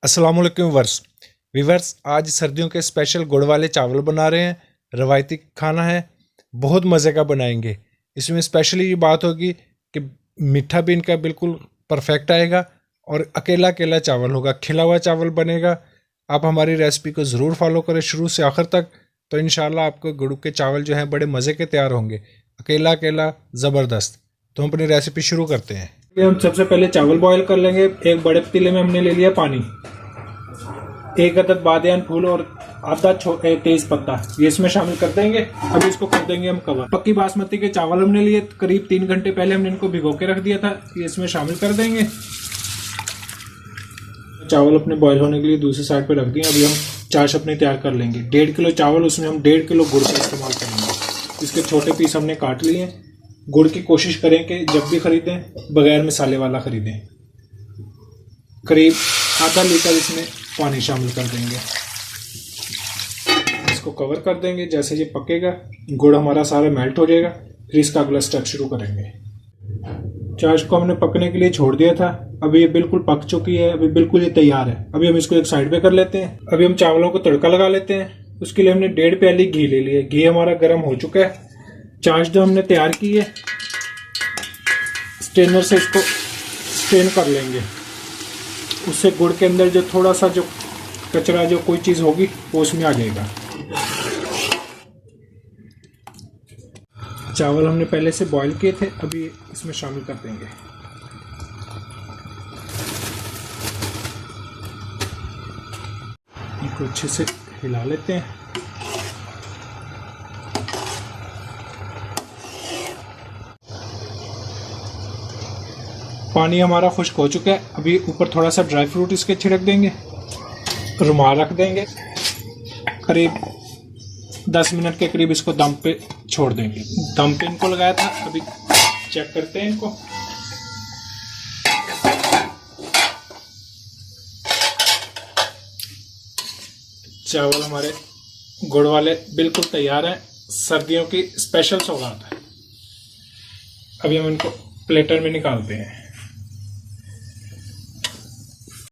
अस्सलाम वालेकुम वीवर्स, आज सर्दियों के स्पेशल गुड़ वाले चावल बना रहे हैं। रवायती खाना है, बहुत मज़े का बनाएंगे। इसमें स्पेशली ये बात होगी कि मीठा भी इनका बिल्कुल परफेक्ट आएगा और अकेला अकेला चावल होगा, खिला हुआ चावल बनेगा। आप हमारी रेसिपी को ज़रूर फॉलो करें शुरू से आखिर तक, तो इंशाल्लाह आपको गुड़ के चावल जो हैं बड़े मज़े के तैयार होंगे, अकेला अकेला ज़बरदस्त। तो हम अपनी रेसिपी शुरू करते हैं। हम सबसे पहले चावल बॉईल कर लेंगे। एक बड़े पतीले में हमने ले लिया पानी, एक अदद बादियान फूल और आधा तेज पत्ता ये इसमें शामिल कर देंगे। अभी इसको कर देंगे हम कवर। पक्की बासमती के चावल हमने लिए, करीब 3 घंटे पहले हमने इनको भिगो के रख दिया था, ये इसमें शामिल कर देंगे। चावल अपने बॉईल होने के लिए दूसरी साइड पे रख दिए। अभी हम चाश अपनी तैयार कर लेंगे। 1.5 किलो चावल, उसमें हम 1.5 किलो गुड़ का इस्तेमाल करेंगे। इसके छोटे पीस हमने काट लिए। गुड़ की कोशिश करें कि जब भी खरीदें बगैर मसाले वाला खरीदें। करीब आधा लीटर इसमें पानी शामिल कर देंगे। इसको कवर कर देंगे। जैसे ये पकेगा गुड़ हमारा सारा मेल्ट हो जाएगा, फिर इसका अगला स्टेप शुरू करेंगे। चाश को हमने पकने के लिए छोड़ दिया था, अभी ये बिल्कुल पक चुकी है, अभी बिल्कुल ये तैयार है। अभी हम इसको एक साइड पे कर लेते हैं। अभी हम चावलों को तड़का लगा लेते हैं। उसके लिए हमने 1.5 प्याली घी ले लिया। घी हमारा गर्म हो चुका है। चाश जो हमने तैयार की है, स्ट्रेनर से इसको स्ट्रेन कर लेंगे। उससे गुड़ के अंदर जो थोड़ा सा जो कचरा जो कोई चीज़ होगी वो उसमें आ जाएगा। चावल हमने पहले से बॉईल किए थे, अभी इसमें शामिल कर देंगे। इनको अच्छे से हिला लेते हैं। पानी हमारा खुश्क हो चुका है। अभी ऊपर थोड़ा सा ड्राई फ्रूट इसके छिड़क देंगे, रुमाल रख देंगे। करीब 10 मिनट के करीब इसको दम पे छोड़ देंगे। दम पे इनको लगाया था, अभी चेक करते हैं इनको। चावल हमारे गुड़ वाले बिल्कुल तैयार हैं। सर्दियों की स्पेशल सौगात है। अभी हम इनको प्लेटर में निकालते हैं।